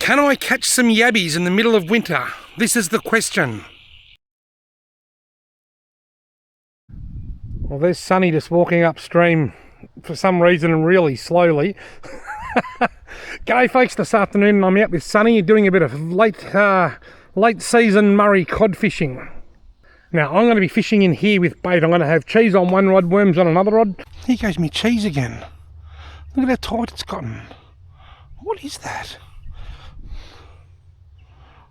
Can I catch some yabbies in the middle of winter? This is the question. Well, there's Sunny just walking upstream for some reason and really slowly. G'day folks, this afternoon I'm out with Sunny doing a bit of late season Murray cod fishing. Now I'm going to be fishing in here with bait. I'm going to have cheese on one rod, worms on another rod. Here goes me cheese again. Look at how tight it's gotten. What is that?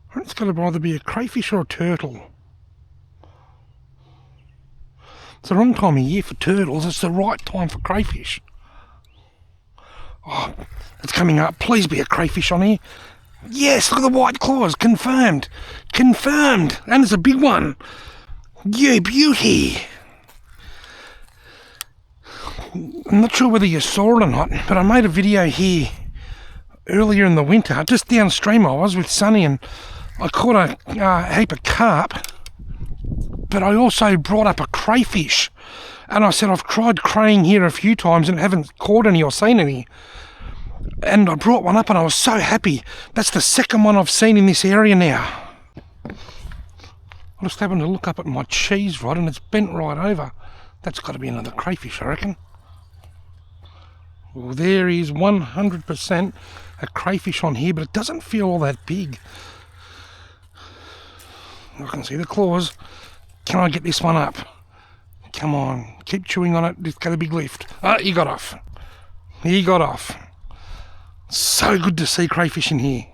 I think it's got to either be a crayfish or a turtle. It's the wrong time of year for turtles, it's the right time for crayfish. Oh, it's coming up. Please be a crayfish on here. Yes, look at the white claws. Confirmed. Confirmed. And it's a big one. You beauty. I'm not sure whether you saw it or not, but I made a video here earlier in the winter. Just downstream I was with Sunny and I caught a heap of carp, but I also brought up a crayfish. And I said, I've tried craying here a few times and haven't caught any or seen any. And I brought one up and I was so happy. That's the second one I've seen in this area now. I'm just having to look up at my cheese rod and it's bent right over. That's got to be another crayfish, I reckon. Well, there is 100% a crayfish on here, but it doesn't feel all that big. I can see the claws. Can I get this one up? Come on, keep chewing on it. Just get a big lift. Ah, he got off. He got off. So good to see crayfish in here.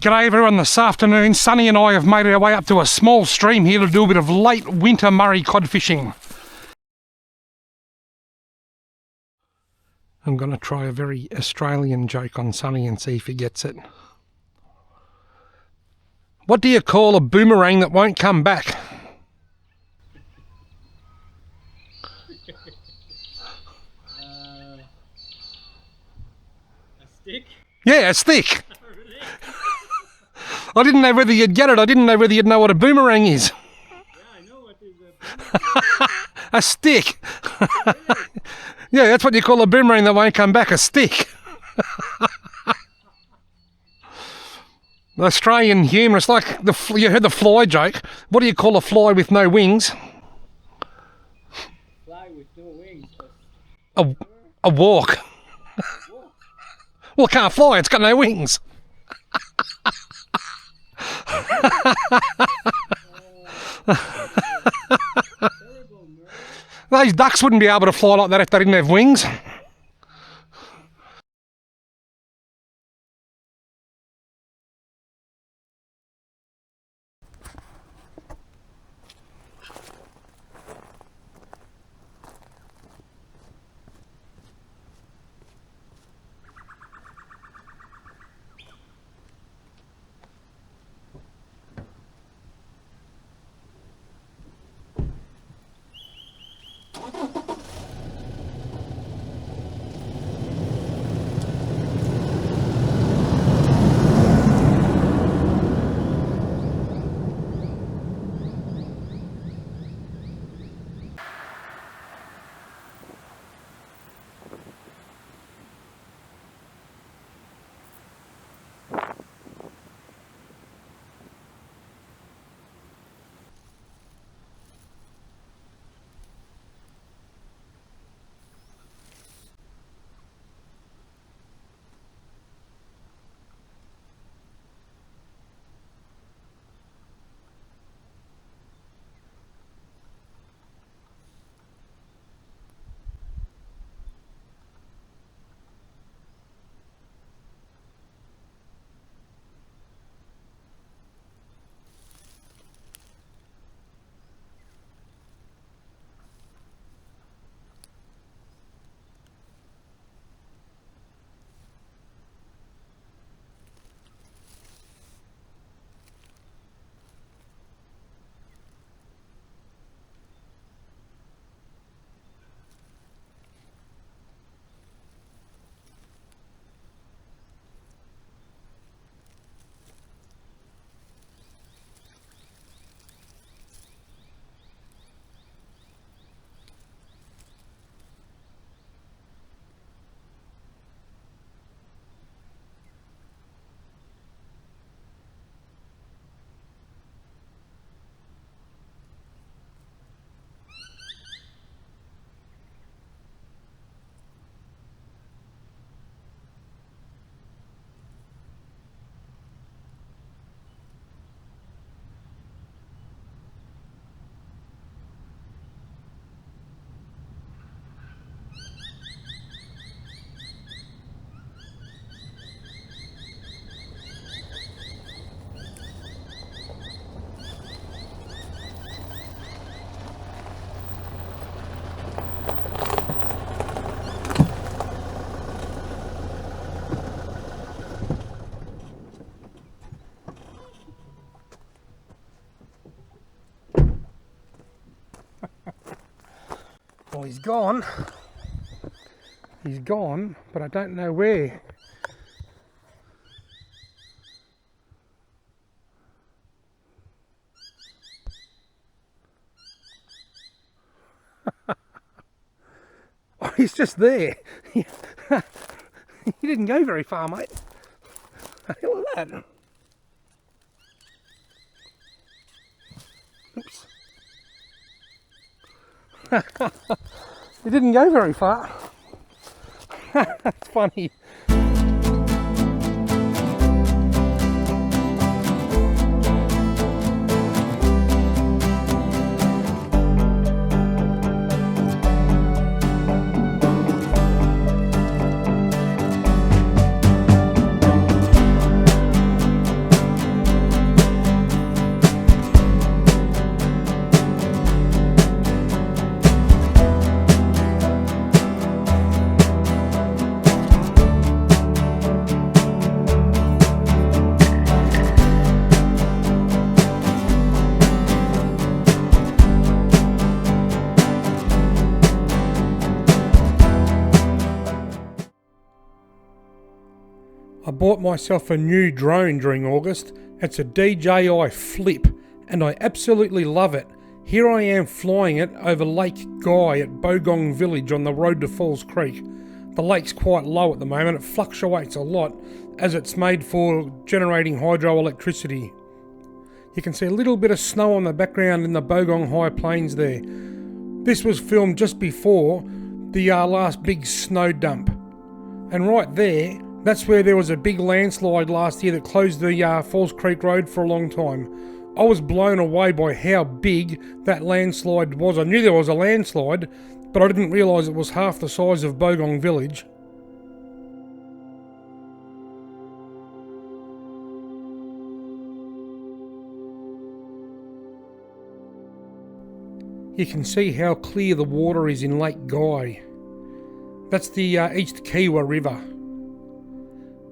G'day everyone, this afternoon Sunny and I have made our way up to a small stream here to do a bit of late winter Murray cod fishing. I'm going to try a very Australian joke on Sunny and see if he gets it. What do you call a boomerang that won't come back? A stick? Yeah, a stick. I didn't know whether you'd get it. I didn't know whether you'd know what a boomerang is. Yeah, I know what is a boomerang. A stick. Yeah, that's what you call a boomerang that won't come back, a stick. Australian humour, it's like, you heard the fly joke. What do you call a fly with no wings? Fly with no wings. A walk. Well, it can't fly, it's got no wings. Those ducks wouldn't be able to fly like that if they didn't have wings. Well, he's gone. He's gone, but I don't know where. Oh, he's just there. He didn't go very far, mate. Look at that. Oops. He didn't go very far. That's funny. I bought myself a new drone during August. It's a DJI Flip and I absolutely love it. Here I am flying it over Lake Guy at Bogong Village on the road to Falls Creek. The lake's quite low at the moment, it fluctuates a lot as it's made for generating hydroelectricity. You can see a little bit of snow on the background in the Bogong High Plains there. This was filmed just before the last big snow dump. And right there, that's where there was a big landslide last year that closed the Falls Creek Road for a long time. I was blown away by how big that landslide was. I knew there was a landslide, but I didn't realise it was half the size of Bogong Village. You can see how clear the water is in Lake Guy. That's the East Kiewa River.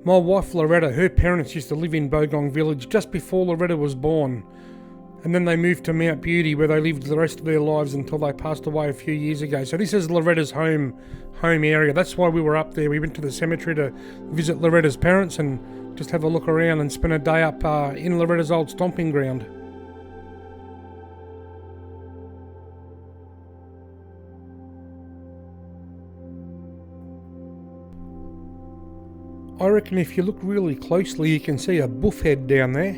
My wife Loretta, her parents used to live in Bogong Village just before Loretta was born. And then they moved to Mount Beauty where they lived the rest of their lives until they passed away a few years ago. So this is Loretta's home area. That's why we were up there. We went to the cemetery to visit Loretta's parents and just have a look around and spend a day up in Loretta's old stomping ground. I reckon if you look really closely you can see a buffhead down there.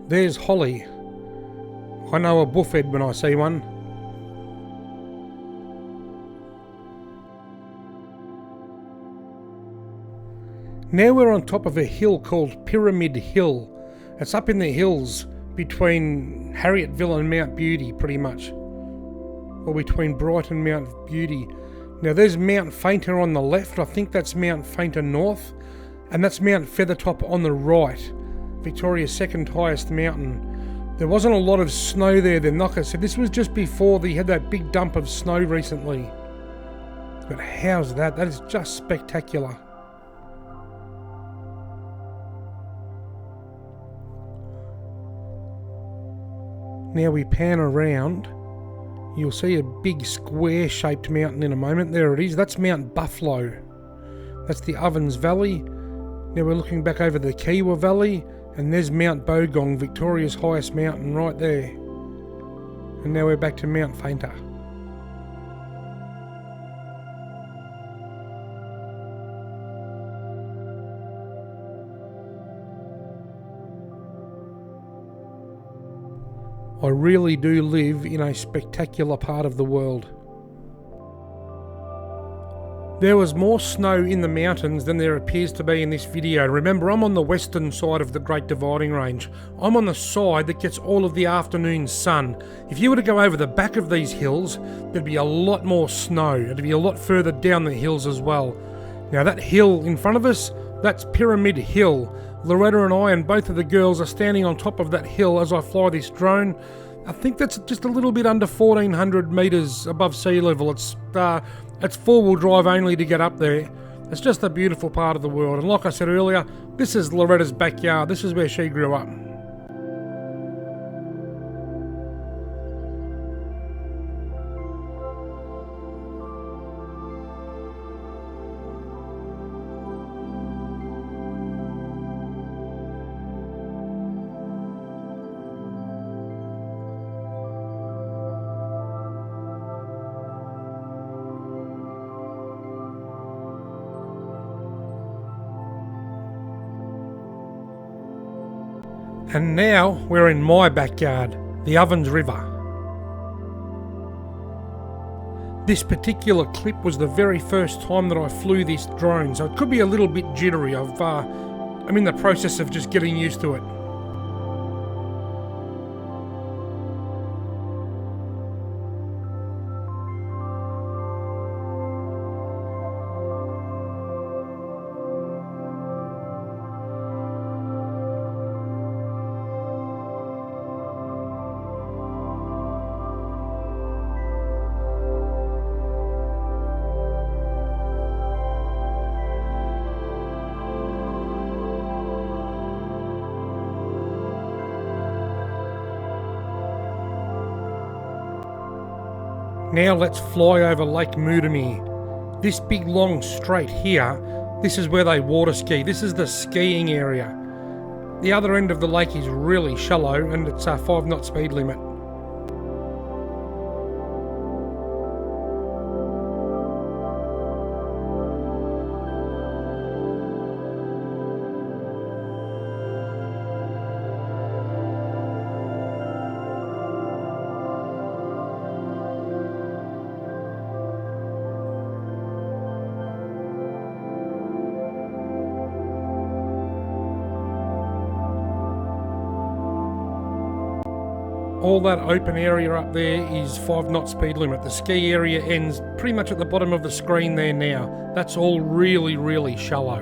There's Holly. I know a buffhead when I see one. Now we're on top of a hill called Pyramid Hill. It's up in the hills between Harrietville and Mount Beauty, pretty much. Or between Brighton and Mount Beauty. Now there's Mount Fainter on the left. I think that's Mount Fainter North. And that's Mount Feathertop on the right. Victoria's second highest mountain. There wasn't a lot of snow there then. Like I said, this was just before they had that big dump of snow recently. But how's that? That is just spectacular. Now we pan around, you'll see a big square-shaped mountain in a moment. There it is. That's Mount Buffalo. That's the Ovens Valley. Now we're looking back over the Kiewa Valley, and there's Mount Bogong, Victoria's highest mountain right there. And now we're back to Mount Fainter. I really do live in a spectacular part of the world. There was more snow in the mountains than there appears to be in this video. Remember, I'm on the western side of the Great Dividing Range. I'm on the side that gets all of the afternoon sun. If you were to go over the back of these hills, there'd be a lot more snow. It'd be a lot further down the hills as well. Now that hill in front of us, that's Pyramid Hill. Loretta and I and both of the girls are standing on top of that hill as I fly this drone. I think that's just a little bit under 1,400 metres above sea level. It's four-wheel drive only to get up there. It's just a beautiful part of the world, and like I said earlier, this is Loretta's backyard. This is where she grew up. And now we're in my backyard, the Ovens River. This particular clip was the very first time that I flew this drone, so it could be a little bit jittery. I'm in the process of just getting used to it. Now let's fly over Lake Mudamere. This big long straight here, this is where they water ski. This is the skiing area. The other end of the lake is really shallow and it's a 5-knot speed limit. All that open area up there is 5-knot speed limit. The ski area ends pretty much at the bottom of the screen there now. That's all really, really shallow.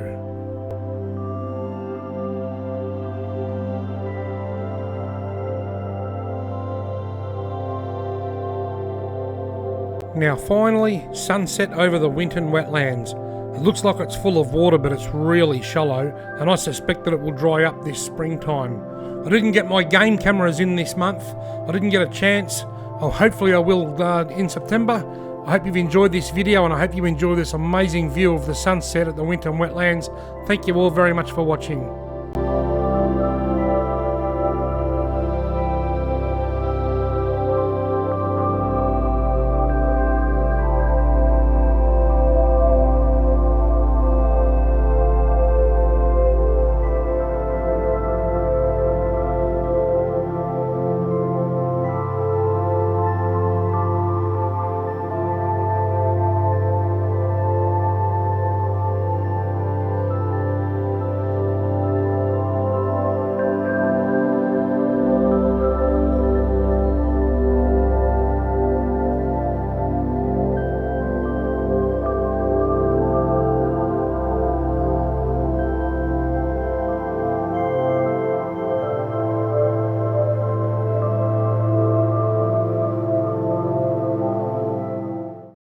Now finally, sunset over the Winton wetlands. It looks like it's full of water, but it's really shallow, and I suspect that it will dry up this springtime. I didn't get my game cameras in this month. I didn't get a chance. Hopefully I will in September. I hope you've enjoyed this video, and I hope you enjoy this amazing view of the sunset at the Winton wetlands. Thank you all very much for watching.